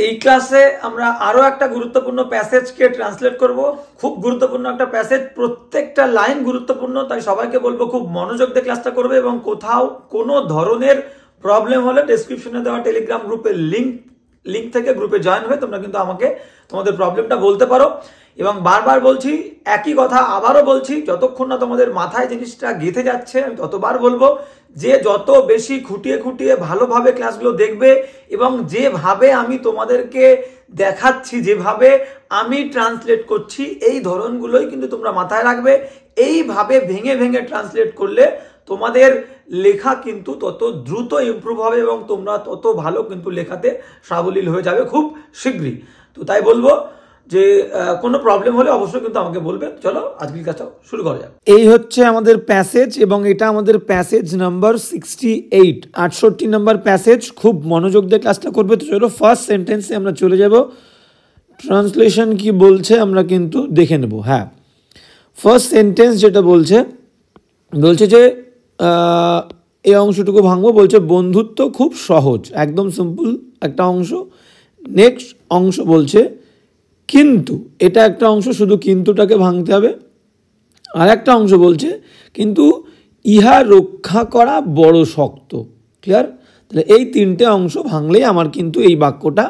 এই ক্লাসে আমরা আরো একটা গুরুত্বপূর্ণ প্যাসেজকে ট্রান্সলেট করব। খুব গুরুত্বপূর্ণ একটা প্যাসেজ, প্রত্যেকটা লাইন গুরুত্বপূর্ণ, তাই সবাইকে বলবো খুব মনোযোগ দিয়ে ক্লাসটা করবে এবং কোথাও কোনো ধরনের প্রবলেম হলে ডেসক্রিপশনে দেওয়া টেলিগ্রাম গ্রুপের লিংক থেকে গ্রুপে জয়েন হয়ে তোমরা কিন্তু আমাকে তোমাদের প্রবলেমটা বলতে পারো। এবং বারবার বলছি, একই কথা আবারও বলছি, যতক্ষণ না তোমাদের মাথায় জিনিসটা গেঁথে যাচ্ছে আমি ততবার বলবো যে যত বেশি খুঁটিয়ে খুঁটিয়ে ভালোভাবে ক্লাসগুলো দেখবে এবং যেভাবে আমি তোমাদেরকে দেখাচ্ছি, যেভাবে আমি ট্রান্সলেট করছি, এই ধরনগুলোই কিন্তু তোমরা মাথায় রাখবে। এইভাবে ভেঙে ভেঙে ট্রান্সলেট করলে তোমাদের লেখা কিন্তু তত দ্রুত ইমপ্রুভ হবে এবং তোমরা তত ভালো কিন্তু লেখাতে সাবলীল হয়ে যাবে খুব শীঘ্রই। তো তাই বলবো যে কোনো প্রবলেম হলে অবশ্যই কিন্তু আমাকে বলবে। চলো আজকের ক্লাসটা শুরু করা যাক। এই হচ্ছে আমাদের প্যাসেজ এবং এটা আমাদের প্যাসেজ নাম্বার 68, 68 নাম্বার প্যাসেজ। খুব মনোযোগ দিয়ে ক্লাসটা করবে। তো চলো ফার্স্ট সেন্টেন্সে আমরা চলে যাব। ট্রান্সলেশন কি বলছে আমরা কিন্তু দেখে নেব। হ্যাঁ, ফার্স্ট সেন্টেন্স যেটা বলছে যে এই অংশটুকু ভাঙবো। বলছে বন্ধুত্ব খুব সহজ, একদম সিম্পল একটা অংশ। নেক্সট অংশ বলছে কিন্তু, এটা একটা অংশ, শুধু কিন্তুটাকে ভাঙতে হবে। আর একটা অংশ বলছে কিন্তু ইহা রক্ষা করা বড় শক্ত। ক্লিয়ার? তাহলে এই তিনটে অংশ ভাঙলেই আমার কিন্তু এই বাক্যটা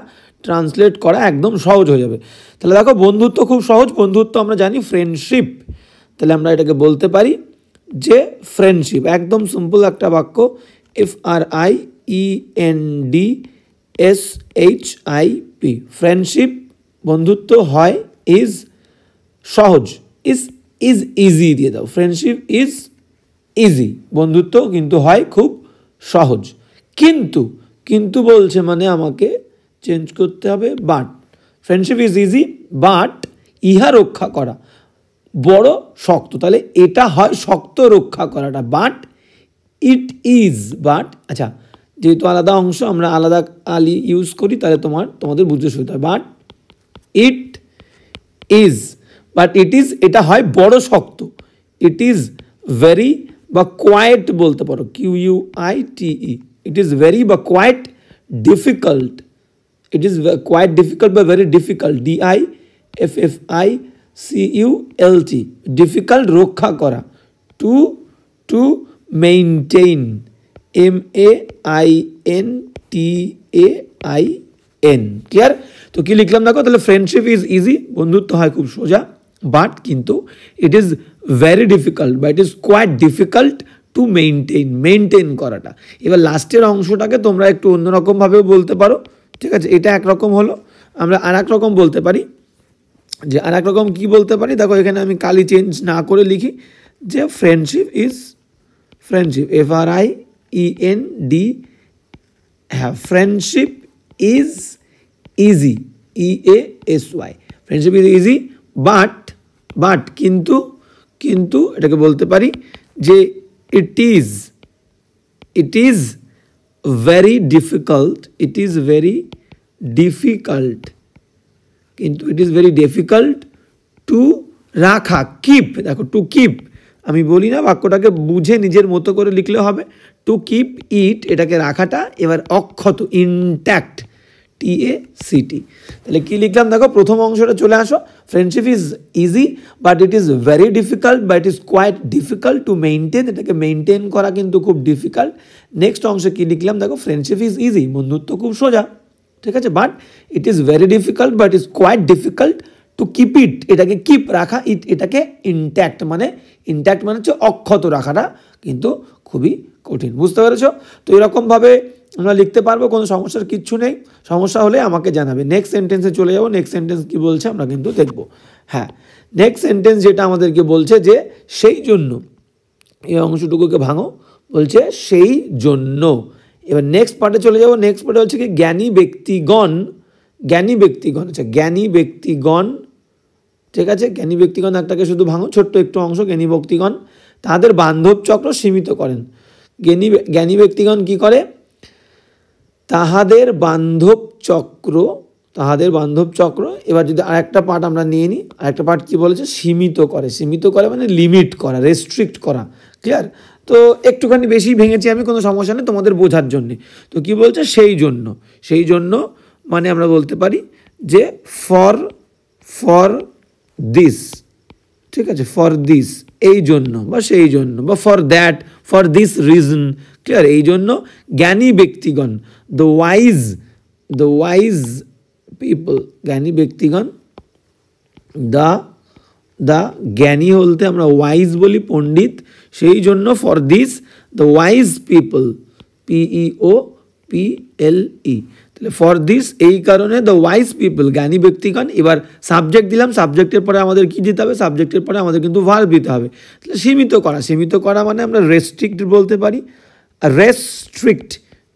ট্রান্সলেট করা একদম সহজ হয়ে যাবে। তাহলে দেখো, বন্ধুত্ব খুব সহজ। বন্ধুত্ব আমরা জানি ফ্রেন্ডশিপ, তাহলে আমরা এটাকে বলতে পারি যে ফ্রেন্ডশিপ। একদম সিম্পল একটা বাক্য, FRIENDSHIP, ফ্রেন্ডশিপ। বন্ধুত্ব হয় ইজ সহজ, ইজ ইজি দিয়ে দাও। ফ্রেন্ডশিপ ইজ ইজি, বন্ধুত্ব কিন্তু হয় খুব সহজ। কিন্তু বলছে মানে আমাকে চেঞ্জ করতে হবে but. Friendship is easy but ইহা রক্ষা করা বড় শক্ত। তাহলে এটা হয় শক্ত রক্ষা করাটা, বাট ইট ইজ। বাট আচ্ছা, যেহেতু আলাদা অংশ আমরা আলাদা আলি ইউজ করি, তাহলে তোমাদের বুঝতে সুবিধা হয়। বাট ইট ইজ, এটা হয় বড় শক্ত। ইট ইজ ভেরি বা কোয়াইট বলতে পারো, QUITE। ইট ইজ ভেরি বা quite difficult. It is quite difficult বা ভেরি ডিফিকাল্ট, DIFFICULT, ডিফিকাল্ট রক্ষা করা। To maintain, MAINTAIN। ক্লিয়ার? তো কি লিখলাম দেখো, তাহলে ফ্রেন্ডশিপ ইজ ইজি, বন্ধুত্ব হয় খুব সোজা, বাট কিন্তু ইট ইজ ভেরি ডিফিকাল্ট বা it is quite difficult to maintain করাটা। এবার লাস্টের অংশটাকে তোমরা একটু অন্যরকমভাবেও বলতে পারো। ঠিক আছে, এটা একরকম হলো। আমরা আর এক রকম বলতে পারি, যে আর এক রকম কী বলতে পারি দেখো, এখানে আমি কালি চেঞ্জ না করে লিখি যে ফ্রেন্ডশিপ FRIEND, হ্যাঁ, friendship is easy, EASY, friendship is easy but কিন্তু এটাকে বলতে পারি যে ইট ইজ ভেরি ডিফিকাল্ট, কিন্তু ইট ইজ ভেরি ডিফিকাল্ট টু রাখা, কিপ। দেখো, টু কিপ আমি বলি না, বাক্যটাকে বুঝে নিজের মতো করে লিখলে হবে। টু কিপ ইট, এটাকে রাখাটা এবার অক্ষত, ইনট্যাক্ট, TACT। তাহলে কি লিখলাম দেখো, প্রথম অংশটা চলে আসো। Friendship is easy but it is very difficult বা it is quite difficult to maintain, এটাকে মেইনটেইন করা কিন্তু খুব ডিফিকাল্ট। নেক্সট অংশে কি লিখলাম দেখো, ফ্রেন্ডশিপ ইজ ইজি, বন্ধুত্ব খুব সোজা। ঠিক আছে, but it is very difficult but is quite difficult to keep it, এটাকে কিপ রাখা, এটাকে ইনট্যাক্ট মানে হচ্ছে অক্ষত রাখাটা কিন্তু খুবই কঠিন। বুঝতে পেরেছো? তো এরকমভাবে আমরা লিখতে পারবো, কোনো সমস্যার কিচ্ছু নেই। সমস্যা হলে আমাকে জানাবে। নেক্সট সেন্টেন্সে চলে যাবো। নেক্সট সেন্টেন্স কি বলছে আমরা কিন্তু দেখবো। হ্যাঁ, নেক্সট সেন্টেন্স যেটা আমাদেরকে বলছে যে সেই জন্য, এই অংশটুকুকে ভাঙো, বলছে সেই জন্য। এবার নেক্সট পার্টে চলে যাবো। নেক্সট পার্টে হচ্ছে কি জ্ঞানী ব্যক্তিগণ। আচ্ছা, জ্ঞানী ব্যক্তিগণ, ঠিক আছে, জ্ঞানী ব্যক্তিগণ একটাকে শুধু ভাঙো, ছোট্ট একটু অংশ। জ্ঞানী ব্যক্তিগণ তাদের বান্ধব চক্র সীমিত করেন। জ্ঞানী ব্যক্তিগণ কি করে? তাহাদের বান্ধব চক্র। এবার যদি আরেকটা পার্ট আমরা নিয়ে নিই, আরেকটা পার্ট কি বলেছে, সীমিত করে মানে লিমিট করা, রেস্ট্রিক্ট করা। ক্লিয়ার? তো একটুখানি বেশি ভেঙেছি আমি, কোনো সমস্যা নেই তোমাদের বোঝার জন্যে। তো কি বলছে, সেই জন্য মানে আমরা বলতে পারি যে ফর দিস, ঠিক আছে, ফর দিস এই জন্য বা সেই জন্য, বা for that, for this reason, clear, এই জন্য জ্ঞানী ব্যক্তিগণ, দ্য ওয়াইজ পিপল, জ্ঞানী ব্যক্তিগণ, দ্য জ্ঞানী বলতে আমরা ওয়াইজ বলি পণ্ডিত, সেই জন্য for this the wise people, PEOPLE, তাহলে ফর দিস এই কারণে দ্য ওয়াইজ পিপল, জ্ঞানী ব্যক্তিগণ। এবার সাবজেক্ট দিলাম, সাবজেক্টের পরে আমাদের কি দিতে হবে, সাবজেক্টের পরে আমাদের কিন্তু ভার্ব দিতে হবে। তাহলে সীমিত করা মানে আমরা রেস্ট্রিক্ট বলতে পারি, রেস্ট্রিক্ট,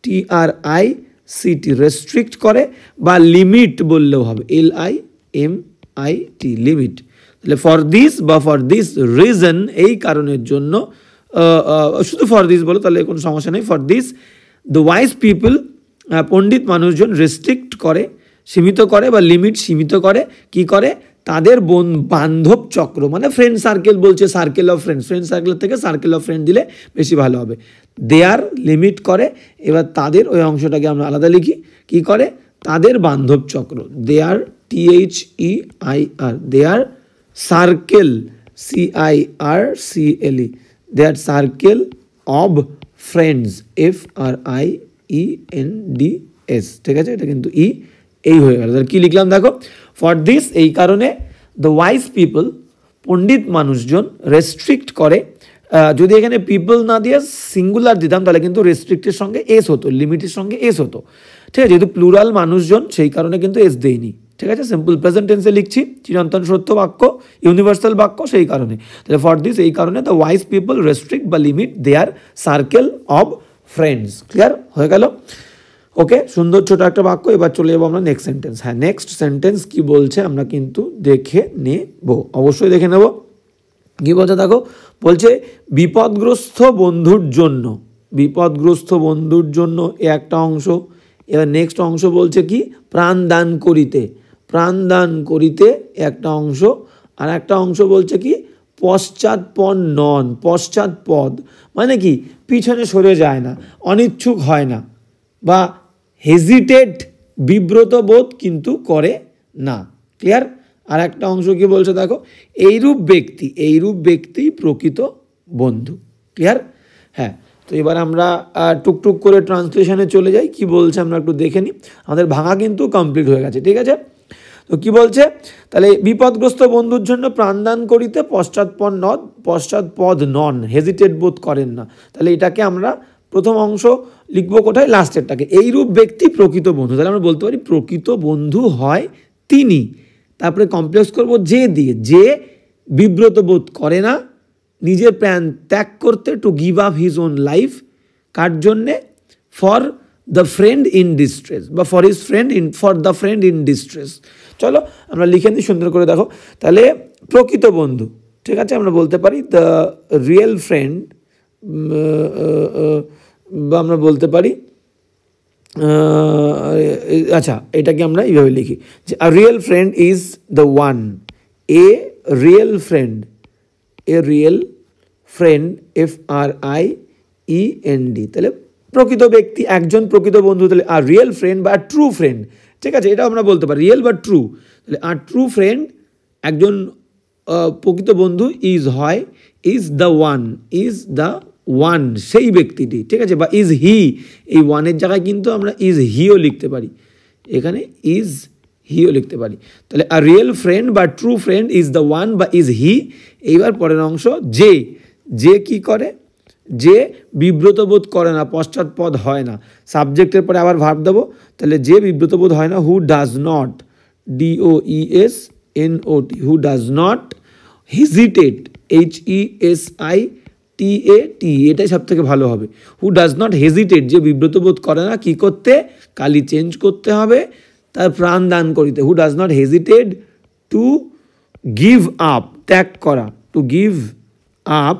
TRICT, রেস্ট্রিক্ট করে, বা লিমিট বললেও হবে, LIMIT, লিমিট। তাহলে ফর দিস বা ফর দিস রিজন এই কারণের জন্য, শুধু ফর দিস বলো তাহলে কোনো সমস্যা নেই। For this the wise people, পণ্ডিত মানুষজন, রেস্ট্রিক্ট করে, সীমিত করে, বা লিমিট সীমিত করে, কি করে, তাদের বান্ধব চক্র, মানে ফ্রেন্ড সার্কেল বলছে, circle of friend, friend circle থেকে সার্কেল অফ ফ্রেন্ড দিলে বেশি ভালো হবে। দেয়ার লিমিট করে, এবার তাদের ওই অংশটাকে আমরা আলাদা লিখি, কি করে, তাদের বান্ধব চক্র, their, THEIR, their circle, CIRCLE, their circle of friends, FRIENDS, ঠিক আছে, এটা কিন্তু এই হয়ে গেল। তাহলে কি লিখলাম দেখো, ফর দিস এই কারণে, দ্য ওয়াইজ পিপল পণ্ডিত মানুষজন, রেস্ট্রিক্ট করে, যদি এখানে পিপল না দিয়ে সিঙ্গুলার দিতাম তাহলে কিন্তু রেস্ট্রিক্টের সঙ্গে এস হতো, লিমিটের সঙ্গে এস হতো, ঠিক আছে, যেহেতু প্লুরাল মানুষজন সেই কারণে কিন্তু এস দেয়নি, ঠিক আছে, সিম্পল প্রেজেন্ট টেন্সে লিখছি, চিরন্তন সত্য বাক্য, ইউনিভার্সাল বাক্য, সেই কারণে। তাহলে ফর দিস এই কারণে দ্য ওয়াইজ পিপল রেস্ট্রিক্ট বা limit their circle of friends, clear হয়ে গেল। ওকে, সুন্দর ছোট একটা বাক্য। এবার চলে যাবো আমরা নেক্সট সেন্টেন্স। হ্যাঁ, নেক্সট সেন্টেন্স কি বলছে আমরা কিন্তু দেখে নেব, অবশ্যই দেখে নেব। কি বলছে দেখো, বলছে বিপদগ্রস্ত বন্ধুর জন্য, বিপদগ্রস্ত বন্ধুর জন্য এ একটা অংশ। এবার নেক্সট অংশ বলছে কি, প্রাণ দান করিতে, প্রাণ দান করিতে একটা অংশ। আর একটা অংশ বলছে কি, পশ্চাৎপদ নন, পশ্চাৎপদ মানে কি, পিছনে সরে যায় না, অনিচ্ছুক হয় না, বা হেজিটেট, বিব্রত বোধ কিন্তু করে না, ক্লিয়ার। আর একটা অংশ কি বলছে দেখো, এইরূপ ব্যক্তি প্রকৃত বন্ধু, ক্লিয়ার। হ্যাঁ, তো এবার আমরা টুকটুক করে ট্রান্সলেশনে চলে যাই, কি বলছে আমরা একটু দেখে নিই। আমাদের ভাঙা কিন্তু কমপ্লিট হয়ে গেছে, ঠিক আছে। তো কি বলছে, তাহলে বিপদগ্রস্ত বন্ধুর জন্য প্রাণদান করিতে পশ্চাৎপদ নন, হেজিটেট বোধ করেন না। তাহলে এটাকে আমরা প্রথম অংশ লিখবো কোথায়, লাস্টেরটাকে, এইরূপ ব্যক্তি প্রকৃত বন্ধু। তাহলে আমরা বলতে পারি প্রকৃত বন্ধু হয় তিনি, তারপরে কমপ্লেক্স করবো যে দিয়ে, যে বিব্রত বোধ করে না, নিজের প্রাণ ত্যাগ করতে, to give up his own life, কার জন্যে, for the friend in distress, বা for his friend in, for the friend in distress. চলো আমরা লিখে নিই সুন্দর করে, দেখো। তাহলে প্রকৃত বন্ধু, ঠিক আছে, আমরা বলতে পারি দ্য রিয়েল ফ্রেন্ড, বা আমরা বলতে পারি, আচ্ছা এটাকে আমরা এইভাবে লিখি যে আ real friend is the one, A real friend, FRIEND, তাহলে প্রকৃত ব্যক্তি, একজন প্রকৃত বন্ধু, তাহলে আর রিয়েল ফ্রেন্ড বা ট্রু ফ্রেন্ড, ঠিক আছে, এটা আমরা বলতে পারি, রিয়েল বা ট্রু। তাহলে আর ট্রু ফ্রেন্ড, একজন প্রকৃত বন্ধু, ইজ হয়, ইজ দ্য ওয়ান, সেই ব্যক্তিটি, ঠিক আছে, বা ইজ হি, এই ওয়ানের জায়গায় কিন্তু আমরা ইজ হিও লিখতে পারি, এখানে ইজ হিও লিখতে পারি। তাহলে আ রিয়েল ফ্রেন্ড বা true friend is the one বা ইজ হি। এইবার পরের অংশ, যে কি করে, যে বিব্রত বোধ করে না, পশ্চাৎপদ হয় না, সাবজেক্টের পরে আবার ভার্ব দেবো, তাহলে যে বিব্রত বোধ হয় না, হু does not, DOESNOT, who does not hesitate, HESITAT, এটাই সব থেকে ভালো হবে, হু ডাজ নট হেজিটেট, যে বিব্রত বোধ করে না, কি করতে, কালি চেঞ্জ করতে হবে, তার প্রাণ দান করিতে, who does not hesitate to give up, ত্যাগ করা, to give up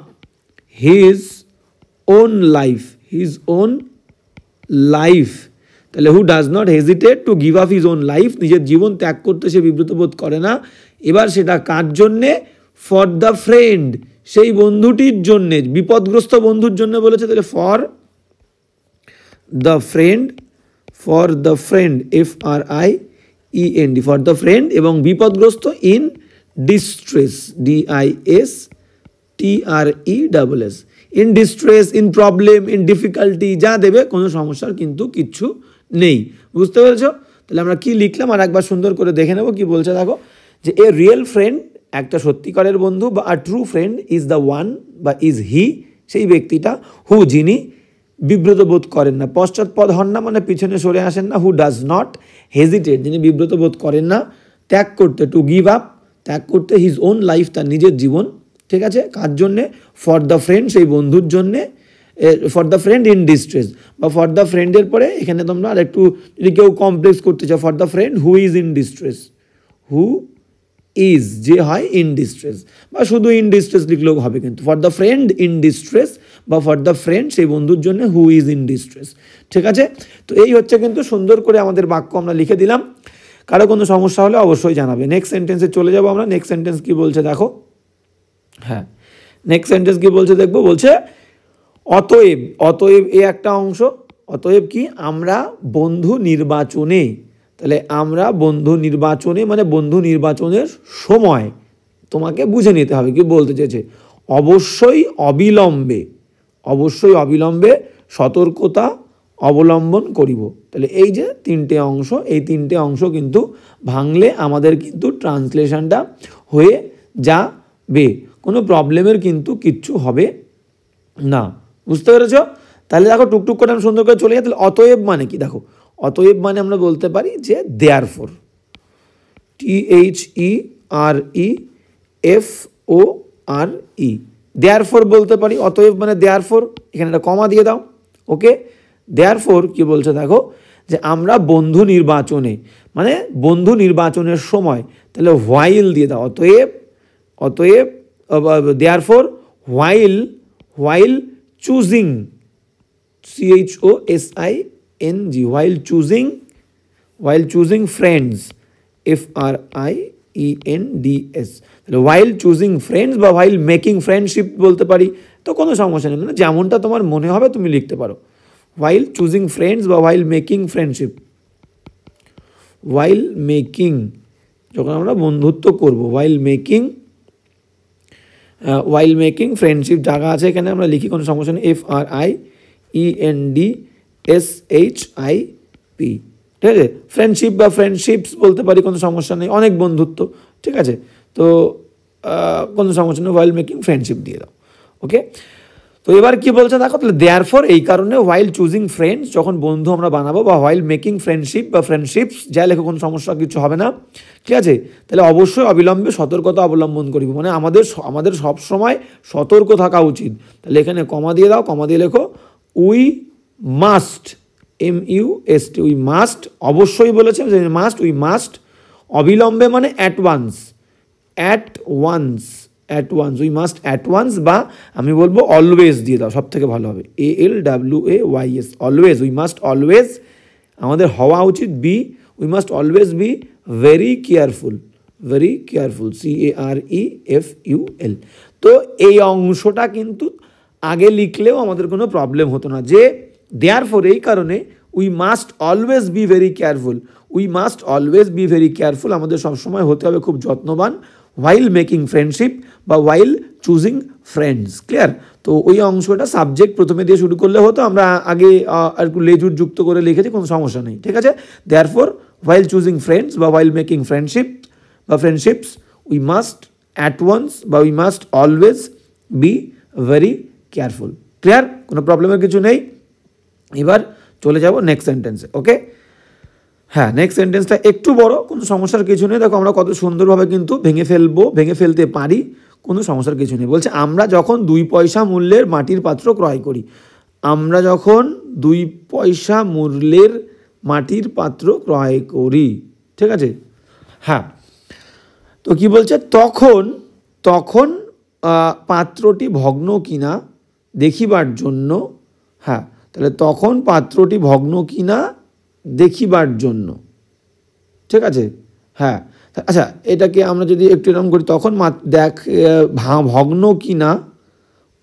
his own life, তাহলে who does not hesitate to give up his own life, নিজের জীবন ত্যাগ করতে সে বিব্রত বোধ করে না। এবার সেটা কার জন্যে, ফর দ্য ফ্রেন্ড, সেই বন্ধুটির জন্যে, বিপদগ্রস্ত বন্ধুর জন্য বলেছে, তাহলে for the friend, for the friend, FRIEND, for the friend, এবং বিপদগ্রস্ত in distress, DISTRESS, in distress, in problem, in difficulty, যা দেবে, কোনো সমস্যার কিন্তু কিচ্ছু নেই। বুঝতে পেরেছ? তাহলে আমরা কি লিখলাম আর একবার সুন্দর করে দেখে নেব কি বলছে। দেখো যে এ রিয়েল ফ্রেন্ড, একটা সত্যিকারের বন্ধু, বা a true friend is the one, বা ইজ হি, সেই ব্যক্তিটা, হু, যিনি বিব্রত বোধ করেন না, পশ্চাৎপদ হন না, মানে পিছনে সরে আসেন না, হু ডাজ নট হেজিটেট, যিনি বিব্রত বোধ করেন না ত্যাগ করতে, টু গিভ আপ, ত্যাগ করতে, হিজ ওন লাইফ, তার নিজের জীবন, ঠিক আছে, কার জন্যে? ফর দ্য ফ্রেন্ড, সেই বন্ধুর জন্যে, for the friend in distress, বা ফর দ্য ফ্রেন্ডের পরে এখানে তোমরা আর একটু যদি কেউ কমপ্লেক্স করতে চাও, for the friend who is in distress, who is যে হয় ইন ডিস্ট্রেস, বা শুধু ইন ডিস্ট্রেস লিখলেও হবে, কিন্তু for the friend in distress, বা ফর দ্য ফ্রেন্ড সেই বন্ধুর জন্য হু ইজ ইন ডিস্ট্রেস, ঠিক আছে। তো এই হচ্ছে কিন্তু সুন্দর করে আমাদের বাক্য আমরা লিখে দিলাম। কারো কোনো সমস্যা হলে অবশ্যই জানাবে। নেক্সট সেন্টেন্সে চলে যাবো আমরা। নেক্সট সেন্টেন্স কি বলছে দেখো। হ্যাঁ, নেক্সট সেন্টেন্স কি বলছে দেখবো। বলছে অতএব, অতএব এ একটা অংশ, অতএব কি, আমরা বন্ধু নির্বাচনে, তাহলে আমরা বন্ধু নির্বাচনে মানে বন্ধু নির্বাচনের সময় তোমাকে বুঝে নিতে হবে কি বলতে চেয়েছে। অবশ্যই অবিলম্বে, অবশ্যই অবিলম্বে সতর্কতা অবলম্বন করিব। তাহলে এই যে তিনটে অংশ, এই তিনটে অংশ কিন্তু ভাঙলে আমাদের কিন্তু ট্রান্সলেশনটা হয়ে যাবে, কোনো প্রবলেমের কিন্তু কিচ্ছু হবে না। বুঝতে পেরেছ? তাহলে দেখো টুকটুক করে আমি সুন্দর করে চলে যাই। তাহলে অতএব মানে কি দেখো, অতএব মানে আমরা বলতে পারি যে দেয়ারফর, THEREFORE, দেয়ারফর বলতে পারি। অতএব মানে দেয়ারফর, এখানে একটা কমা দিয়ে দাও, ওকে। দেয়ারফর কি বলছে দেখো, যে আমরা বন্ধু নির্বাচনে মানে বন্ধু নির্বাচনের সময়, তাহলে হোয়াইল দিয়ে দাও। অতএব, অতএব therefore while choosing, CHOSING, while choosing friends, FRIENDS, তাহলে while choosing friends বা while making friendship বলতে পারি, তো কোনো সমস্যা নেই, মানে যেমনটা তোমার মনে হবে তুমি লিখতে পারো। while choosing friends বা while making friendship, while making, যখন আমরা বন্ধুত্ব করব, while making friendship জায়গা আছে এখানে আমরা লিখি, কোনো সমস্যা নেই, FRIENDSHIP, ঠিক আছে। ফ্রেন্ডশিপ বা ফ্রেন্ডশিপস বলতে পারি, কোনো সমস্যা নেই, অনেক বন্ধুত্ব, ঠিক আছে। তো কোনো সমস্যা নেই, while making friendship দিয়ে দাও, ওকে। তো এবার কি বলছে দেখো, তাহলে দেয়ারফর এই কারণে, while choosing friends যখন বন্ধু আমরা বানাবো, বা while making friendship বা ফ্রেন্ডশিপস যা লেখো, কোনো সমস্যা কিছু হবে না, ঠিক আছে। তাহলে অবশ্যই অবিলম্বে সতর্কতা অবলম্বন করিব, মানে আমাদের সব সময় সতর্ক থাকা উচিত। তাহলে এখানে কমা দিয়ে দাও, কমা দিয়ে লেখো we must, MUST, we must, অবশ্যই বলেছে মাস্ট, উই মাস্ট, অবিলম্বে মানে at once, we must at once, বা আমি বলবো অলওয়েজ দিয়ে দাও, সব থেকে ভালো হবে, ALWAYS, always, we must always, আমাদের হওয়া উচিত, we must always be very careful, CAREFUL। তো এই অংশটা কিন্তু আগে লিখলেও আমাদের কোনো প্রবলেম হতো না, যে দেয়ারফর এই কারণে we must always be very careful, আমাদের সবসময় হতে হবে খুব যত্নবান, while making friendship বা while choosing friends, ক্লিয়ার। তো ওই অংশটা সাবজেক্ট প্রথমে দিয়ে শুরু করলে হতো, আমরা আগে আর একটু লেজুর যুক্ত করে লিখেছি, কোনো সমস্যা নেই, ঠিক আছে। দেয়ারফর while choosing friends বা while making friendship বা friendships, we must at once বা we must always be very careful, clear, কোনো প্রবলেমের কিছু নেই। এবার চলে যাব নেক্সট সেন্টেন্সে, ওকে। হ্যাঁ, নেক্সট সেন্টেন্সটা একটু বড়, কোনো সমস্যার কিছু নেই। দেখো আমরা কত সুন্দরভাবে কিন্তু ভেঙে ফেলতে পারি, কোনো সমস্যার কিছু নেই। বলছে আমরা যখন 2 পয়সা মূল্যের মাটির পাত্র ক্রয় করি, আমরা যখন 2 পয়সা মূল্যের মাটির পাত্র ক্রয় করি, ঠিক আছে। হ্যাঁ, তো কি বলছে, তখন পাত্রটি ভগ্ন কিনা দেখিবার জন্য, হ্যাঁ, তাহলে তখন পাত্রটি ভগ্ন কিনা দেখিবার জন্য, ঠিক আছে। হ্যাঁ, আচ্ছা, এটাকে আমরা যদি একটু এরকম করি, তখন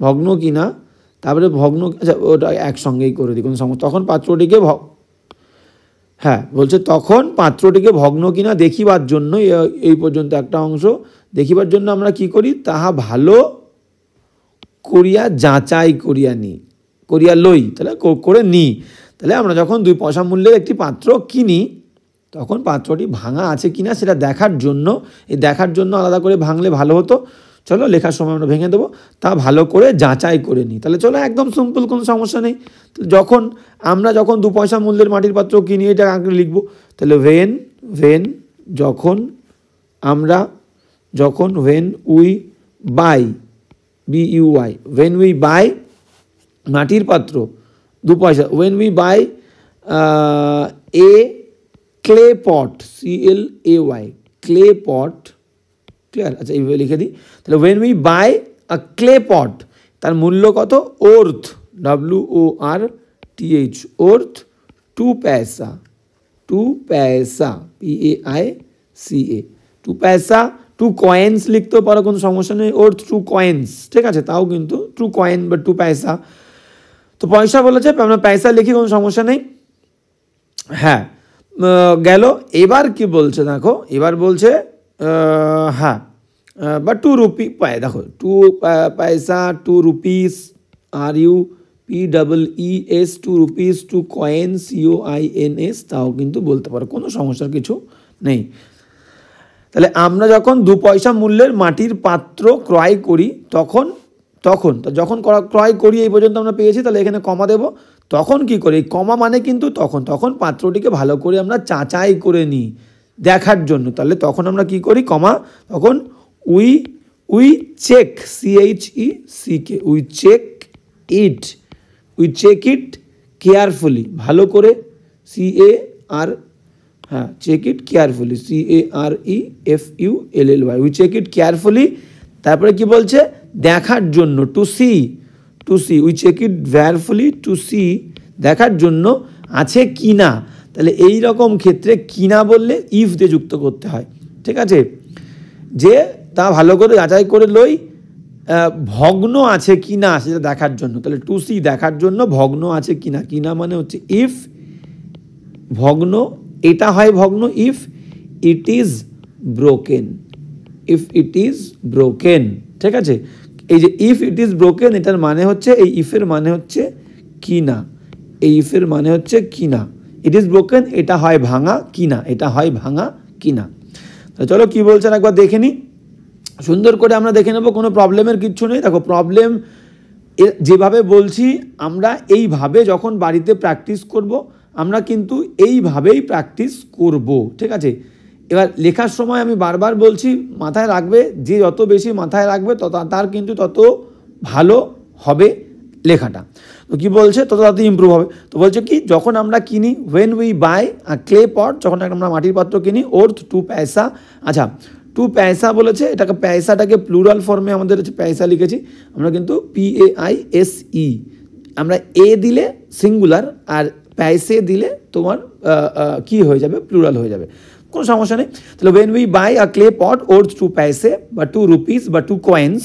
ভগ্ন কিনা, তারপরে আচ্ছা ওটা একসঙ্গেই করে দিই, কোনো সমস্যা। তখন পাত্রটিকে হ্যাঁ, বলছে তখন পাত্রটিকে ভগ্ন কিনা দেখিবার জন্য, এই পর্যন্ত একটা অংশ, দেখিবার জন্য আমরা কি করি, তাহা ভালো করিয়া যাচাই করিয়া লই, তাহলে করে নিই। তাহলে আমরা যখন 2 পয়সা মূল্যের একটি পাত্র কিনি, তখন পাত্রটি ভাঙা আছে কিনা সেটা দেখার জন্য, এই দেখার জন্য আলাদা করে ভাঙলে ভালো হতো, চলো লেখার সময় আমরা ভেঙে দেবো, তা ভালো করে যাচাই করে নিই। তাহলে চলো একদম সিম্পল, কোনো সমস্যা নেই। আমরা যখন 2 পয়সা মূল্যের মাটির পাত্র কিনি, এটা আগে লিখবো। তাহলে when we buy, BUY, when we buy মাটির পাত্র 2 পয়সা, when we buy a clay pot, CLAY, clay pot, clear? আচ্ছা, এইভাবে লিখে দিই। তাহলে when we buy a clay pot, তার মূল্য কত, worth, WORTH, worth 2 পয়সা, PAISA, 2 পয়সা, 2 coins লিখতেও পারো, কোনো সমস্যা নেই, worth 2 coins, ঠিক আছে, তাও কিন্তু 2 coin বা 2 পয়সা। তো পয়সা বলেছে, আমরা পয়সা লিখি, কোনো সমস্যা নেই। হ্যাঁ, গেল। এবার কি বলছে দেখো, এবার বলছে হ্যাঁ, বা 2 রুপি, দেখো 2 পয়সা, 2 rupees, RUPEES, 2 rupees, 2 coins, COINS, তাও কিন্তু বলতে পারো, কোনো সমস্যার কিছু নেই। তাহলে আমরা যখন 2 পয়সা মূল্যের মাটির পাত্র ক্রয় করি, তখন যখন ক্রয় করি এই পর্যন্ত আমরা পেয়েছি, তাহলে এখানে কমা দেব। তখন কি করি, কমা মানে কিন্তু তখন পাত্রটিকে ভালো করে আমরা যাচাই করে নিই দেখার জন্য। তাহলে তখন আমরা কি করি, কমা, তখন we check, CHECK, we check it carefully, ভালো করে, check it carefully, CAREFULLY, we check it carefully. তারপরে কি বলছে, দেখার জন্য, to see, we check it carefully to see, দেখার জন্য আছে কিনা। তাহলে এই রকম ক্ষেত্রে কিনা বললে ইফ দিয়ে যুক্ত করতে হয়, ঠিক আছে, যে তা ভালো করে যাচাই করে লই, ভগ্ন আছে কিনা সেটা দেখার জন্য। তাহলে টু সি, দেখার জন্য, ভগ্ন আছে কিনা, কিনা মানে হচ্ছে ইফ, ভগ্ন, এটা হয় ভগ্ন ইফ ইট ইজ ব্রোকেন, ঠিক আছে। এই যে ইফ ইট ইজ ব্রোকেন, এটার মানে হচ্ছে, এই ইফের মানে হচ্ছে কিনা, ইট ইজ ব্রোকেন, এটা হয় ভাঙা কিনা, তো চলো কি বলছেন একবার দেখে নিই, সুন্দর করে আমরা দেখে নেবো, কোনো প্রবলেমের কিচ্ছু নেই। দেখো, প্রবলেম যেভাবে বলছি আমরা এইভাবে যখন বাড়িতে প্র্যাকটিস করব, আমরা কিন্তু এইভাবেই প্র্যাকটিস করব, ঠিক আছে। এবার লেখার সময় আমি বারবার বলছি, মাথায় রাখবে, যে যত বেশি মাথায় রাখবে তার কিন্তু তত ভালো হবে লেখাটা। তো কি বলছে, তত ইমপ্রুভ হবে। তো বলছে কি, যখন আমরা কিনি, when we buy a clay pot, যখন আমরা মাটির পাত্র কিনি, worth 2 পয়সা। আচ্ছা, 2 পয়সা বলেছে, এটাকে পয়সাটাকে প্লুরাল ফর্মে আমাদের হচ্ছে পয়সা লিখেছি আমরা, কিন্তু PAISE, আমরা এ দিলে সিঙ্গুলার, আর পয়সে দিলে তোমার কি হয়ে যাবে, প্লুরাল হয়ে যাবে, কোনো সমস্যা নেই। তাহলে when we buy a clay pot worth 2 পয়সে বা 2 রুপিস বা 2 coins,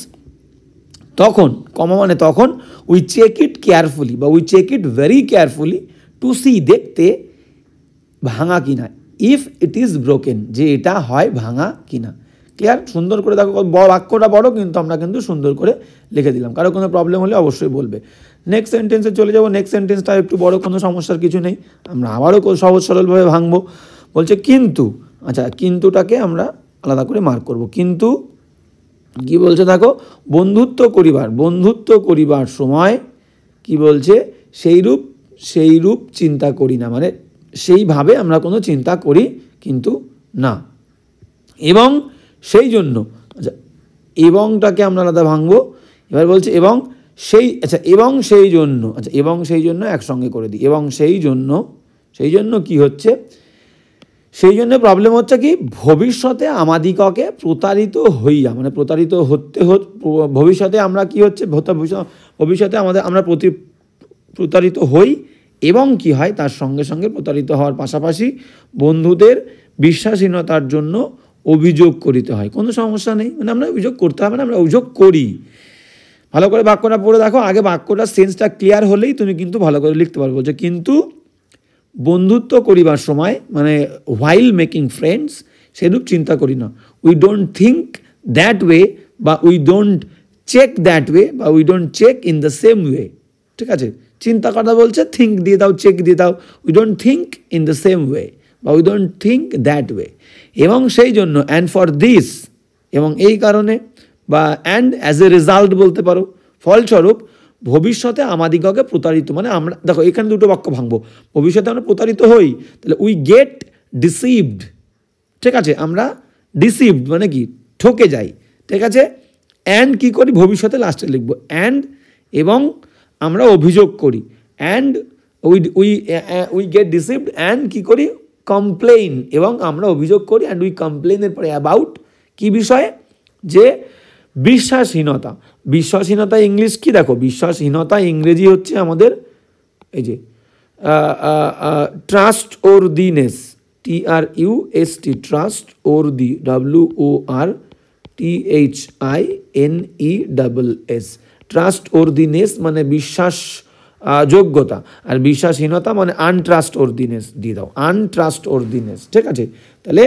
তখন, কমা মানে তখন, উই চেক ইট কেয়ারফুলি বা we check it very carefully to see, দেখতে ভাঙা কিনা, ইফ ইট ইজ ব্রোকেন, যে এটা হয় ভাঙা কিনা। ক্লিয়ার? সুন্দর করে দেখো, বাক্যটা বড় কিন্তু আমরা কিন্তু সুন্দর করে লিখে দিলাম। কারো কোনো প্রবলেম হলে অবশ্যই বলবে। নেক্সট সেন্টেন্সে চলে যাবো। নেক্সট সেন্টেন্সটা একটু বড়, কোনো সমস্যার কিছু নেই, আমরা আবারও সহজ সরলভাবে ভাঙবো। বলছে কিন্তু, আচ্ছা কিন্তুটাকে আমরা আলাদা করে মার্ক করব। কিন্তু কি বলছে দেখো, বন্ধুত্ব করিবার সময় কি বলছে, সেইরূপ চিন্তা করি না, মানে সেইভাবে আমরা কোনো চিন্তা করি কিন্তু না। এবং সেই জন্য, আচ্ছা এবংটাকে আমরা আলাদা ভাঙবো। এবার বলছে এবং সেই, আচ্ছা এবং সেই জন্য, আচ্ছা এবং সেই জন্য একসঙ্গে করে দিই। এবং সেই জন্য কি হচ্ছে, সেই জন্য প্রবলেম হচ্ছে কি, ভবিষ্যতে আমাদিগকে প্রতারিত হইয়া, মানে প্রতারিত হতে ভবিষ্যতে আমরা কি হচ্ছে, ভবিষ্যতে আমরা প্রতারিত হই, এবং কি হয়, তার সঙ্গে সঙ্গে প্রতারিত হওয়ার পাশাপাশি বন্ধুদের বিশ্বাসহীনতার জন্য অভিযোগ করিতে হয়। কোনো সমস্যা নেই, মানে আমরা অভিযোগ করতে হবে না, আমরা অভিযোগ করি। ভালো করে বাক্যটা পড়ে দেখো, আগে বাক্যটার সেন্সটা ক্লিয়ার হলেই তুমি কিন্তু ভালো করে লিখতে পারবো। যে কিন্তু বন্ধুত্ব করিবার সময় মানে while making friends সেরূপ চিন্তা করি না। We don't think that way বা we don't check that way বা we don't check in the same way. ঠিক আছে, চিন্তা কথা বলছে, থিঙ্ক দিয়ে দাও, চেক দিয়ে দাও। We don't think in the same way বা we don't think that way. এবং সেই জন্য অ্যান্ড ফর দিস, এবং এই কারণে, বা অ্যান্ড অ্যাজ এ রেজাল্ট বলতে পারো, ফলস্বরূপ ভবিষ্যতে আমাদিগকে প্রতারিত, মানে আমরা দেখো এখানে দুটো বাক্য ভাঙবো। ভবিষ্যতে আমরা প্রতারিত হই, তাহলে উই গেট ডিসিভড। ঠিক আছে, আমরা ডিসিভড মানে কি, ঠকে যাই। ঠিক আছে, অ্যান্ড কি করি, ভবিষ্যতে লাস্টে লিখবো অ্যান্ড, এবং আমরা অভিযোগ করি। And we get deceived and কি করি, কমপ্লেইন, এবং আমরা অভিযোগ করি। অ্যান্ড উই কমপ্লেইনের পরে অ্যাবাউট কি বিষয়ে, যে বিশ্বাসহীনতা। বিশ্বাসহীনতা ইংলিশ কি দেখো, বিশ্বাসহীনতা ইংরেজি হচ্ছে আমাদের এই যে ট্রাস্ট ওর দিনেস, TRUST, ট্রাস্ট ওর দি, WORTHINESS, ট্রাস্ট ওর দিনেস মানে বিশ্বাস যোগ্যতা, আর বিশ্বাসহীনতা মানে আনট্রাস্ট ওর দিনেস দিয়ে দাও, আনট্রাস্ট ওর দিনেস। ঠিক আছে, তাহলে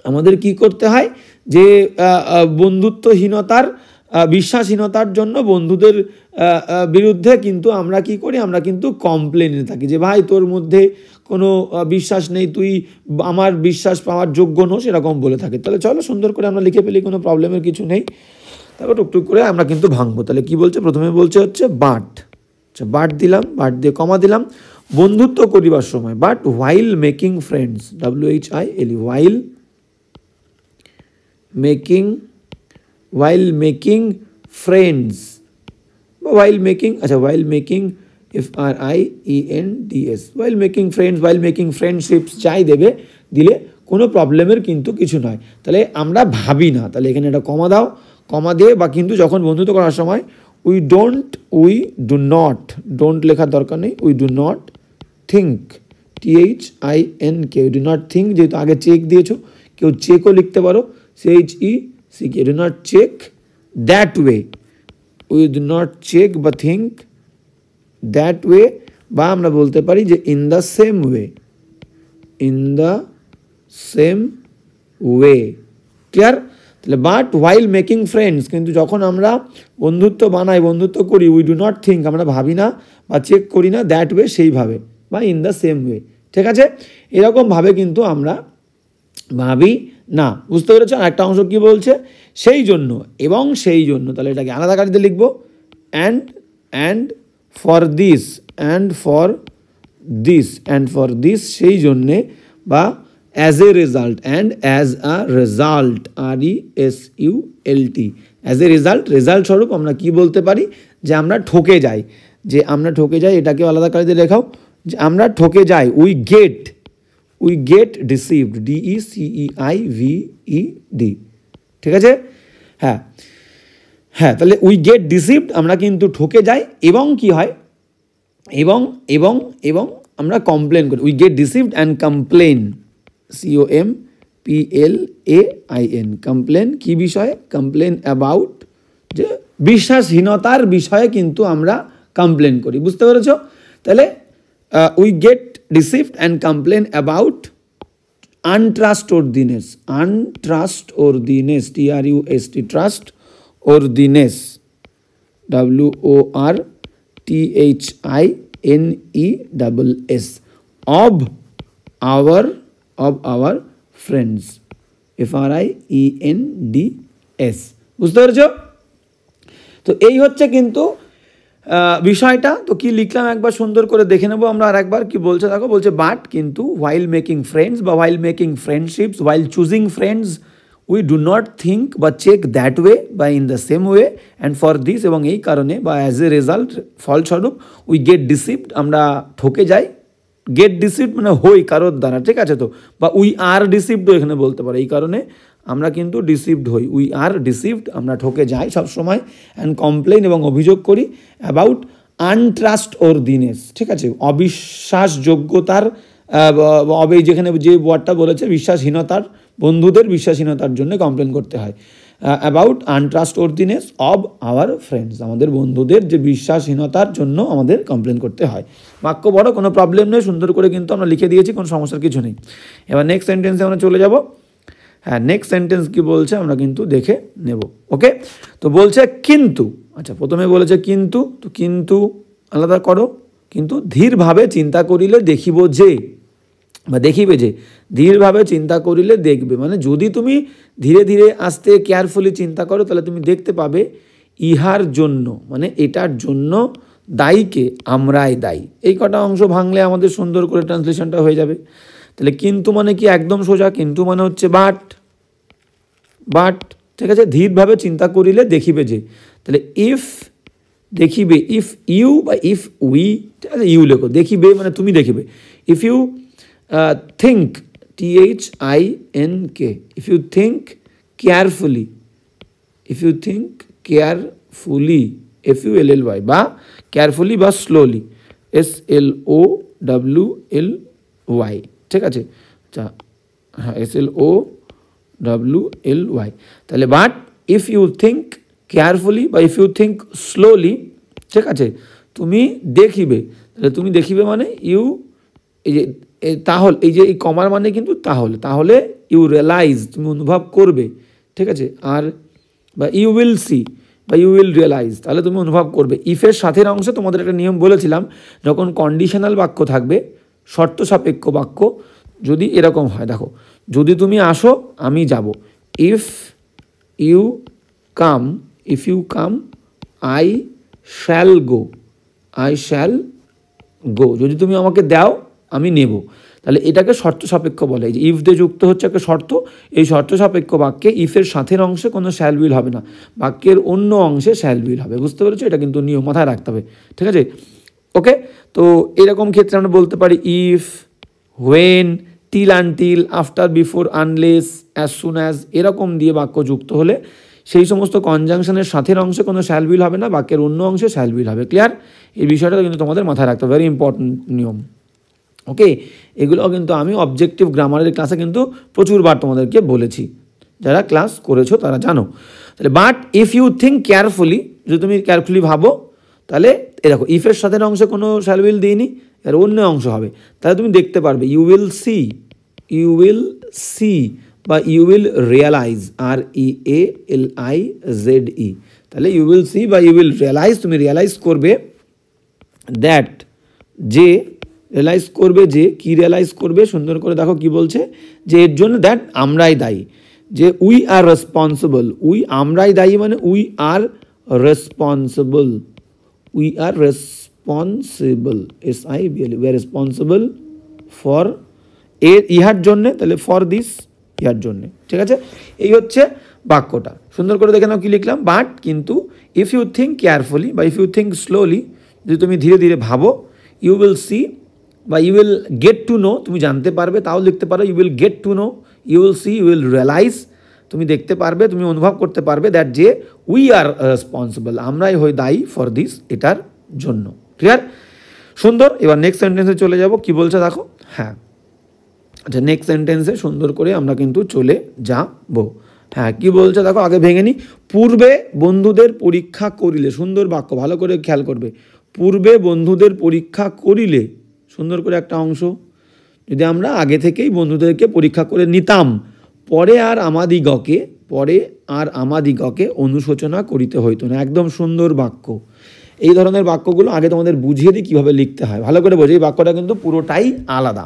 আমাদের কি করতে হয়, যে বন্ধুত্বহীনতার বিশ্বাসহীনতার জন্য বন্ধুদের বিরুদ্ধে কিন্তু আমরা কি করি, আমরা কিন্তু কমপ্লেনে থাকি যে ভাই তোর মধ্যে কোনো বিশ্বাস নেই, তুই আমার বিশ্বাস পাওয়ার যোগ্য নোস, এরকম বলে থাকে। তাহলে চলো সুন্দর করে আমরা লিখে ফেলি, কোনো প্রবলেমের কিছু নেই। তারপর টুকটুক করে আমরা কিন্তু ভাঙবো। তাহলে কি বলছে, প্রথমে বলছে হচ্ছে বাট, আচ্ছা বাট দিলাম, বাট দিয়ে কমা দিলাম, বন্ধুত্ব করিবার সময়, but while making friends, WHILE, while making friends, while making, আচ্ছা while making FRIENDS, while making friends, while making friendships, যাই দেবে দিলে কোনো প্রবলেমের কিন্তু কিছু নয়। তাহলে আমরা ভাবি না, তাহলে এখানে একটা কমা দাও, কমা দিয়ে, বা কিন্তু যখন বন্ধুত্ব করার সময় উই ডু নট, ডোন্ট লেখার দরকার নেই, we do not think, THINK, we do not think, যেহেতু আগে চেক দিয়েছো, কেউ চেকও লিখতে পারো, CHECK, do not check that way, we do not check বা থিঙ্ক দ্যাট ওয়ে, বা আমরা বলতে পারি যে in the same way, in the same way. Clear? তাহলে বাট while মেকিং ফ্রেন্ডস, কিন্তু যখন আমরা বন্ধুত্ব বানাই, বন্ধুত্ব করি, উই ডু নট থিঙ্ক, আমরা ভাবি না বা চেক করি না, দ্যাট ওয়ে সেইভাবে, বা ইন দ্য সেম ওয়ে। ঠিক আছে, এরকমভাবে কিন্তু আমরা ভাবি না। বুঝতে পেরেছ? একটা অংশ কি বলছে, সেই জন্য, এবং সেই জন্য, তাহলে এটাকে আলাদা কারিতে লিখবো, and for this, and for this, and for this সেই জন্যে, বা as a result, and as a result, RESULT, as a result, result স্বরূপ আমরা কি বলতে পারি, যে আমরা ঠকে যাই, যে আমরা ঠকে যাই, এটাকে আলাদা কারিতে লেখাও, যে আমরা ঠকে যাই, উই গেট ডিসিভড, DECEIVED। ঠিক আছে, হ্যাঁ হ্যাঁ, তাহলে উই গেট ডিসিভড, আমরা কিন্তু ঠকে যাই, এবং কি হয়, এবং এবং এবং আমরা কমপ্লেন করি, we get deceived and complain, COMPLAIN, complain কি বিষয়ে, কমপ্লেন অ্যাবাউট, যে বিশ্বাসহীনতার বিষয়ে কিন্তু আমরা কমপ্লেন করি। বুঝতে পেরেছ? তাহলে we get deceived and complain about untrustworthiness, TRUST, trustworthiness, WORTHINESS, of our friends, FRIENDS। বুঝতে পেরেছ? তো এই হচ্ছে কিন্তু বিষয়টা। তো কি লিখলাম একবার সুন্দর করে দেখে নেবো আমরা আর একবার। কি বলছে দেখো, বলছে বাট কিন্তু while making friends বা while making friendships, while choosing friends, we do not think বা check that way বা in the same way, and for this, এবং এই কারণে, বা as a result, ফলস্বরূপ, we get deceived, আমরা ঠকে যাই, গেট ডিসিভড মানে হই কারোর দ্বারা। ঠিক আছে, তো বা উই আর ডিসিভডও এখানে বলতে পারো, এই কারণে আমরা কিন্তু ডিসিভড হই, উই আর ডিসিভড, আমরা ঠকে যাই সবসময়, অ্যান্ড কমপ্লেন, এবং অভিযোগ করি, অ্যাবাউট আনট্রাস্টওয়ার্দিনেস। ঠিক আছে, অবিশ্বাসযোগ্যতার, যেখানে যে ওয়ার্ডটা বলেছে বিশ্বাসহীনতার, বন্ধুদের বিশ্বাসহীনতার জন্য কমপ্লেন করতে হয়। অ্যাবাউট আনট্রাস্টওয়ার্দিনেস অব আওয়ার ফ্রেন্ডস, আমাদের বন্ধুদের যে বিশ্বাসহীনতার জন্য আমাদের কমপ্লেন করতে হয়। বাক্য বড়, কোনো প্রবলেম নেই, সুন্দর করে কিন্তু আমরা লিখে দিয়েছি, কোনো সমস্যার কিছু নেই। এবার নেক্সট সেন্টেন্সে আমরা চলে যাব। হ্যাঁ, নেক্সট সেন্টেন্স কি বলছে আমরা কিন্তু দেখে নেব। ওকে, তো বলছে কিন্তু, আচ্ছা প্রথমে বলেছে কিন্তু, তো কিন্তু আলাদা করো, কিন্তু ধীরভাবে চিন্তা করিলে দেখিব যে, বা দেখিবে যে, ধীরভাবে চিন্তা করিলে দেখবে, মানে যদি তুমি ধীরে ধীরে আস্তে কেয়ারফুলি চিন্তা করো তাহলে তুমি দেখতে পাবে ইহার জন্য, মানে এটার জন্য দায়ীকে আমরাই দায়ী। এই কটা অংশ ভাঙলে আমাদের সুন্দর করে ট্রান্সলেশনটা হয়ে যাবে। তাহলে কিন্তু মানে কি, একদম সোজা, কিন্তু মানে হচ্ছে বাট, বাট, ঠিক আছে, ধীরভাবে চিন্তা করিলে দেখিবে যে, তাহলে ইফ দেখিবে, ইফ ইউ বা ইফ উই, ঠিক আছে, ইউ লেখো, দেখিবে মানে তুমি দেখিবে। If you think, THINK, if you think carefully, if you think carefully, FULLY, বা কেয়ারফুলি বা স্লোলি, SLOWLY, ঠিক আছে, আচ্ছা হ্যাঁ SLOWLY। তাহলে but if you think carefully বা ইফ ইউ থিঙ্ক স্লোলি, ঠিক আছে, তুমি দেখিবে, তাহলে তুমি দেখিবে মানে ইউ, এই যে তাহলে, এই যে এই কমার মানে কিন্তু তাহলে, তাহলে ইউ রিয়েলাইজ, তুমি অনুভব করবে, ঠিক আছে, আর বা ইউ উইল সি বা ইউ উইল রিয়েলাইজ, তাহলে তুমি অনুভব করবে। ইফের সাথের অংশে তোমাদের একটা নিয়ম বলেছিলাম, যখন কন্ডিশনাল বাক্য থাকবে, শর্ত সাপেক্ষ বাক্য, যদি এরকম হয়, দেখো, যদি তুমি আসো আমি যাব, if you come, if you come I shall go, I shall go, যদি তুমি আমাকে দাও আমি নেব, তাহলে এটাকে শর্ত সাপেক্ষ বলে। এই যে ইফ দিয়ে যুক্ত হচ্ছে একটা শর্ত, এই শর্ত সাপেক্ষ বাক্যে ইফের সাথের অংশে কোনো শ্যাল উইল হবে না, বাক্যের অন্য অংশে শ্যাল উইল হবে, বুঝতে পেরেছো? এটা কিন্তু নিয়ম মাথায় রাখতে হবে, ঠিক আছে? ওকে, তো এরকম ক্ষেত্রে আমরা বলতে পারি if, when, till, until, after, before, unless, as soon as, এরকম দিয়ে বাক্য যুক্ত হলে সেই সমস্ত কনজাংশনের সাথের অংশে কোনো শ্যাল উইল হবে না, বাক্যের অন্য অংশে শ্যাল উইল হবে। ক্লিয়ার? এই বিষয়টা কিন্তু তোমাদের মাথায় রাখতে হবে, ভেরি ইম্পর্টেন্ট নিয়ম। ওকে, এগুলো কিন্তু আমি অবজেক্টিভ গ্রামারের ক্লাসে কিন্তু প্রচুরবার তোমাদেরকে বলেছি, যারা ক্লাস করেছো তারা জানো। তাহলে but if you think carefully, যদি তুমি কেয়ারফুলি ভাবো, তাহলে এ দেখো ইফের সাথে অংশে কোনো শ্যাল উইল দিইনি, এর অন্য অংশ হবে, তাহলে তুমি দেখতে পারবে, you will see, you will see বা ইউ উইল রিয়েলাইজ, REALIZE, তাহলে ইউ উইল সি বা ইউ উইল রিয়েলাইজ, তুমি রিয়েলাইজ করবে, দ্যাট, যে, রিয়েলাইজ করবে যে, কি রিয়েলাইজ করবে, সুন্দর করে দেখো কি বলছে, যে এর জন্য দ্যাট আমরাই দায়ী, যে উই আর রেসপন্সিবল, উই, আমরাই দায়ী মানে we are responsible, we are responsible, SIBL, we are responsible for, এর, ইহার জন্যে, তাহলে ফর দিস, ইহার জন্যে, ঠিক আছে? এই হচ্ছে বাক্যটা, সুন্দর করে দেখে নাও কি লিখলাম। বাট কিন্তু ইফ ইউ থিঙ্ক কেয়ারফুলি বা ইফ ইউ থিঙ্ক স্লোলি, যদি তুমি ধীরে ধীরে ভাবো, ইউ উইল সি বা you will get to know, তুমি জানতে পারবে, তাও লিখতে পারো, you will get to know, you will see, you will realize, তুমি দেখতে পারবে, তুমি অনুভব করতে পারবে, দ্যাট যে উই আর রেসপন্সিবল, আমরাই হই দায়ী ফর দিস, এটার জন্য। ক্লিয়ার? সুন্দর। এবার নেক্সট সেন্টেন্সে চলে যাব, কি বলছে দেখো। হ্যাঁ, আচ্ছা, নেক্সট সেন্টেন্সে সুন্দর করে আমরা কিন্তু চলে যাব। হ্যাঁ, কি বলছে দেখো, আগে ভেঙে নি। পূর্বে বন্ধুদের পরীক্ষা করিলে, সুন্দর বাক্য, ভালো করে খেয়াল করবে, পূর্বে বন্ধুদের পরীক্ষা করিলে, সুন্দর করে একটা অংশ, যদি আমরা আগে থেকেই বন্ধুদেরকে পরীক্ষা করে নিতাম, পরে আর আমাদিগকে অনুশোচনা করিতে হইতো না। একদম সুন্দর বাক্য। এই ধরনের বাক্যগুলো আগে তোমাদের বুঝিয়ে দিই কীভাবে লিখতে হয়, ভালো করে বোঝো, এই বাক্যটা কিন্তু পুরোটাই আলাদা।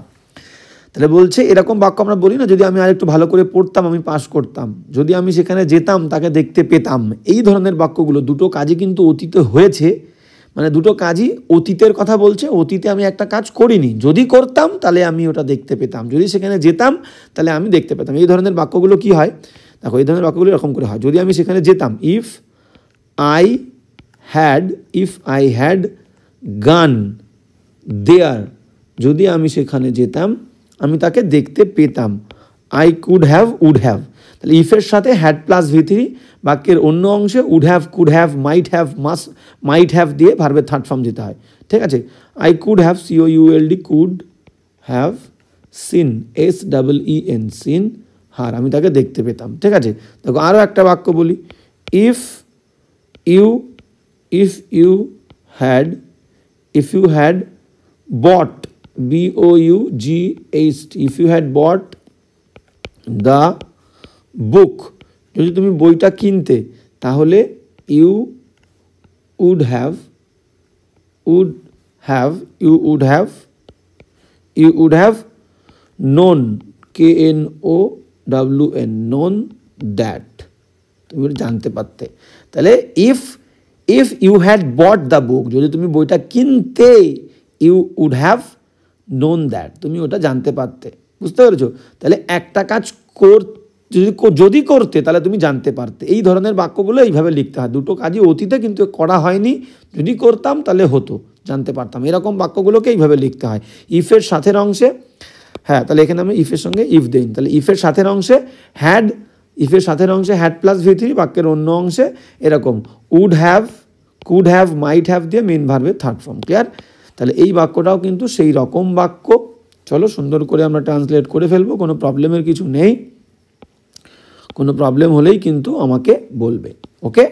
তাহলে বলছে এরকম বাক্য আমরা বলি না, যদি আমি আর একটু ভালো করে পড়তাম আমি পাস করতাম, যদি আমি সেখানে যেতাম তাকে দেখতে পেতাম, এই ধরনের বাক্যগুলো, দুটো কাজই কিন্তু অতীতে হয়েছে, মানে দুটো কাজই অতীতের কথা বলছে, অতীতে আমি একটা কাজ করিনি, যদি করতাম তাহলে আমি ওটা দেখতে পেতাম, যদি সেখানে যেতাম তাহলে আমি দেখতে পেতাম। এই ধরনের বাক্যগুলো কি হয় দেখো, এই ধরনের বাক্যগুলো এরকম করে হয়, যদি আমি সেখানে যেতাম, ইফ আই হ্যাড গান দেয়ার, যদি আমি সেখানে যেতাম আমি তাকে দেখতে পেতাম, I could have, would have, তাহলে ইফের সাথে হ্যাড প্লাস V3, বাক্যের অন্য অংশে would have, could have, might have, might have দিয়ে ভার্বের থার্ড ফর্ম দিতে হয়, ঠিক আছে? I could have, COULD, could have seen, SEEN, seen her, আমি তাকে দেখতে পেতাম। ঠিক আছে, দেখো আরও একটা বাক্য বলি, if you had bought, BOUGHT, if you had bought the book, যদি তুমি বইটা কিনতে, তাহলে you would have known, KNOWN, known that, তুমি জানতে পারতে। তাহলে if you had bought the book, যদি তুমি বইটা কিনতে, you would have known that, তুমি ওটা জানতে পারতে। বুঝতে পেরেছো? তাহলে একটা কাজ যদি করতে তাহলে তুমি জানতে পারতে। এই ধরনের বাক্যগুলো এইভাবে লিখতে হয়। দুটো কাজই অতীতে কিন্তু করা হয়নি, যদি করতাম তাহলে হতো, জানতে পারতাম। এরকম বাক্যগুলোকে এইভাবে লিখতে হয়। ইফের সাথের অংশে, হ্যাঁ তাহলে এখানে আমি ইফের সঙ্গে ইফ দেই, তাহলে ইফের সাথের অংশে হ্যাড, ইফের সাথের অংশে হ্যাড প্লাস V3, বাক্যের অন্য অংশে এরকম would have, could have, might have দিয়ে মেন ভার্বের থার্ড ফর্ম। ক্লিয়ার? তাহলে এই বাক্যটাও কিন্তু সেই রকম বাক্য। চলো সুন্দর করে আমরা ট্রান্সলেট করে ফেলবো, কোনো প্রবলেমের কিছু নেই। কোনো প্রবলেম হলেই কিন্তু আমাকে বলবে। ওকে,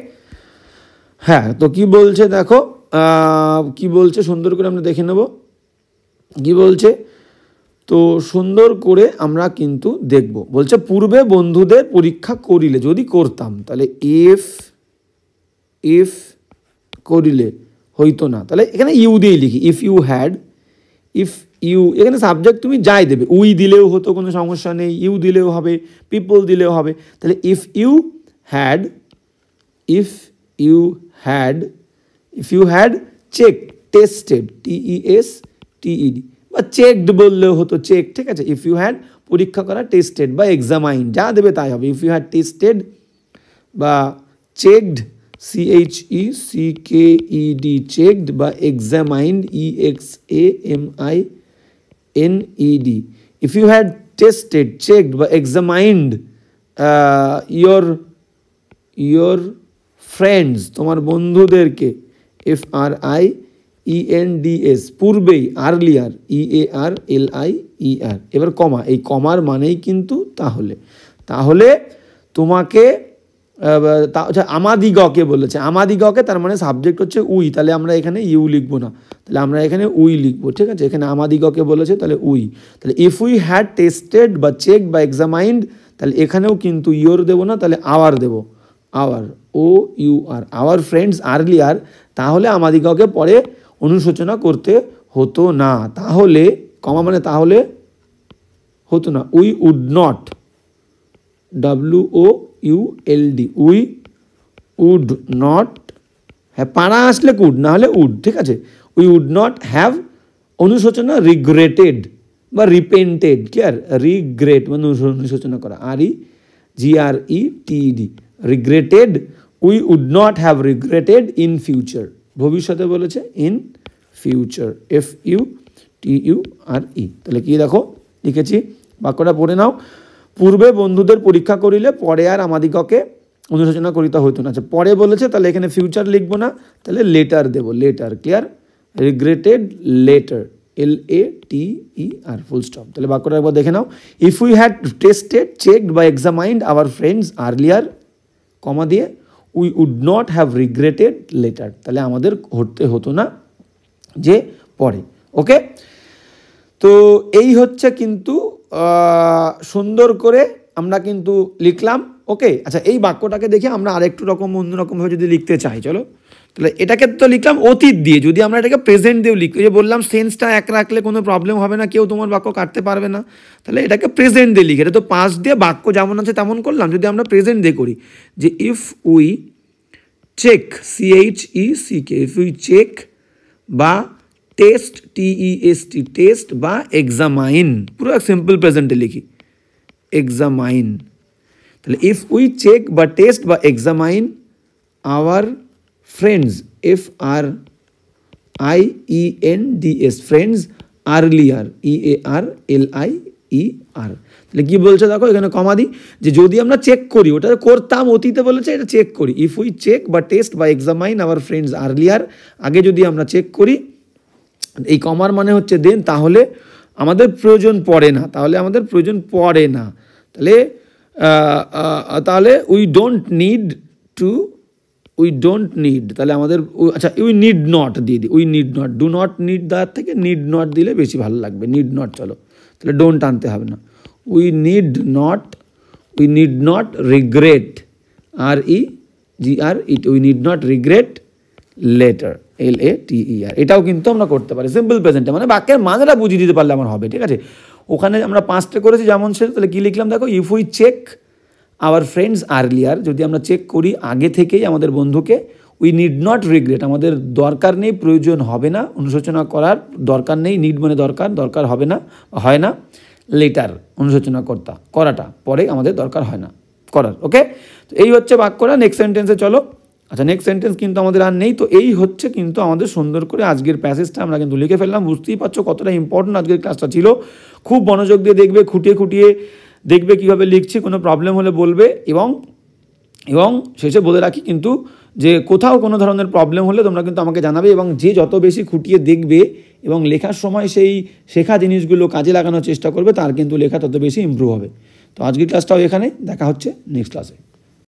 হ্যাঁ তো কি বলছে দেখো, কি বলছে সুন্দর করে আমরা দেখে নেব কি বলছে। তো সুন্দর করে আমরা কিন্তু দেখব। বলছে পূর্বে বন্ধুদের পরীক্ষা করিলে, যদি করতাম, তাহলে ইফ করিলে হইতো না, তাহলে এখানে ইউ দিয়েই লিখি, ইফ ইউ, এখানে সাবজেক্ট তুমি যাই দেবে, উই দিলেও হতো, কোনো সমস্যা নেই, ইউ দিলেও হবে, পিপল দিলেও হবে। তাহলে if you had check, tested, TESTED, বা চেকড বললেও হতো, চেক। ঠিক আছে, ইফ ইউ হ্যাড পরীক্ষা করা, টেস্টেড বা এক্সামাইন্ড, যা দেবে তাই হবে। ইফ ইউ হ্যাড টেস্টেড বা চেকড, CHECKED, চেকড, বা examined, EXAMINED। If you had tested, checked বা এক্সামাইন্ড ইয়োর ফ্রেন্ডস, তোমার বন্ধুদেরকে, FRIENDS, পূর্বেই, আর্লিয়ার, EARLIER, এবার কমা, এই কমার মানেই কিন্তু তাহলে তোমাকে, আমাদিগকে বলেছে, আমাদিগকে, তার মানে সাবজেক্ট হচ্ছে উই, তাহলে আমরা এখানে ইউ লিখবো না, তাহলে আমরা এখানে উই লিখবো। ঠিক আছে, এখানে আমাদিগকে বলেছে, তাহলে উই। তাহলে ইফ উই হ্যাড টেস্টেড বা চেকড বা এক্সামাইন্ড, তাহলে এখানেও কিন্তু ইয়োর দেবো না, তাহলে আওয়ার দেবো, our, OUR, our friends earlier, তাহলে আমাদিগকে পরে অনুশোচনা করতে হতো না। তাহলে কমা মানে তাহলে হতো না, we would not, WOULD, we would not, হ্যাঁ পাড়া আসলে কুড, না হলে উড। ঠিক আছে, উই উড নট হ্যাভ, অনুশোচনা, রিগ্রেটেড বা রিপেন্টেড। ক্লিয়ার? রিগ্রেট মানে অনুশোচনা করা, REGRETED, regretted, we would not have regretted in future, ভবিষ্যতে বলেছে ইন ফিউচার, FUTURE। তাহলে কি দেখো লিখেছি, বাক্যটা পড়ে নাও। পূর্বে বন্ধুদের পরীক্ষা করিলে, পরে আর আমাদিগকে অনুশোচনা করিতে হইতো না। আচ্ছা, পরে বলেছে, তাহলে এখানে ফিউচার লিখবো না, তাহলে লেটার দেবো, later. Clear? Regretted later, LATER, full stop. তাহলে বাক্যটা একবার দেখে নাও, if we had tested, checked বা examined our friends earlier, comma দিয়ে, we would not have regretted later, তাহলে আমাদের হতো না যে পরে। ওকে, তো এই হচ্ছে কিন্তু সুন্দর করে আমরা কিন্তু লিখলাম। ওকে, আচ্ছা এই বাক্যটাকে দেখে আমরা আরেকটু অন্যরকমভাবে যদি লিখতে চাই, চলো, তাহলে এটাকে তো লিখলাম অতীত দিয়ে, যদি আমরা এটাকে প্রেজেন্ট দিয়েও লিখি, যে বললাম সেন্সটা এক রাখলে কোনো প্রবলেম হবে না, কেউ তোমার বাক্য কাটতে পারবে না, তাহলে এটাকে প্রেজেন্ট দিয়ে লিখি। এটা তো পাস্ট দিয়ে বাক্য যেমন আছে তেমন করলাম, যদি আমরা প্রেজেন্ট দিয়ে করি, যে if we check, CHECK, if we check বা টেস্ট, TEST, টেস্ট বা এক্সামাইন, পুরো সিম্পল প্রেজেন্টে লিখি, এক্সামাইন। তাহলে ইফ উই চেক বা টেস্ট বা examine our friends, FRIENDS, friends earlier, EARLIER। তাহলে কি বলছে দেখো, এখানে কমা দিই, যে যদি আমরা চেক করি, ওটা করতাম অতীতে বলেছে, এটা চেক করি। ইফ উই চেক বা টেস্ট বা এক্সামাইন আওয়ার ফ্রেন্ডস আর্লিয়ার, আগে যদি আমরা চেক করি, এই কমার মানে হচ্ছে দেন, তাহলে আমাদের প্রয়োজন পড়ে না, তাহলে তাহলে উই ডোন্ট নিড, তাহলে আমাদের আচ্ছা উই নিড নট দিয়ে দিই, we need not, do not need দেওয়ার থেকে নিড নট দিলে বেশি ভালো লাগবে, নিড নট, চলো তাহলে ডোন্ট আনতে হবে না, we need not regret, REGRET, we need not regret letter, LATER, এটাও কিন্তু আমরা করতে পারি সিম্পল প্রেজেন্টে, মানে বাক্যের মানেটা বুঝিয়ে দিতে পারলে আমার হবে, ঠিক আছে। ওখানে আমরা 5টে করেছি যেমন সে, তাহলে কী লিখলাম দেখো, if we check our friends earlier, যদি আমরা চেক করি আগে থেকেই আমাদের বন্ধুকে, উই নিড নট রিগ্রেট, আমাদের দরকার নেই, প্রয়োজন হবে না, অনুশোচনা করার দরকার নেই, নিড মানে দরকার হবে না, হয় না, লেটার অনুশোচনা করাটা পরে আমাদের দরকার হয় না করার, ওকে। তো এই হচ্ছে বাক্যটা। নেক্সট সেন্টেন্সে চলো। আচ্ছা নেক্সট সেন্টেন্স কিন্তু আমাদের আর নেই, তো এই হচ্ছে কিন্তু আমাদের সুন্দর করে আজকের প্যাসেজটা আমরা কিন্তু লিখে ফেললাম। বুঝতেই পারছো কতটা ইম্পর্টেন্ট আজকের ক্লাসটা ছিল, খুব মনোযোগ দিয়ে দেখবে, খুঁটিয়ে দেখবে কীভাবে লিখছি, কোনো প্রবলেম হলে বলবে, এবং শেষে বলে রাখি কিন্তু যে কোথাও কোনো ধরনের প্রবলেম হলে তোমরা কিন্তু আমাকে জানাবে, এবং যে যত বেশি খুঁটিয়ে দেখবে এবং লেখার সময় সেই শেখা জিনিসগুলো কাজে লাগানোর চেষ্টা করবে, তার কিন্তু লেখা তত বেশি ইমপ্রুভ হবে। তো আজকের ক্লাসটাও এখানে, দেখা হচ্ছে নেক্সট ক্লাসে।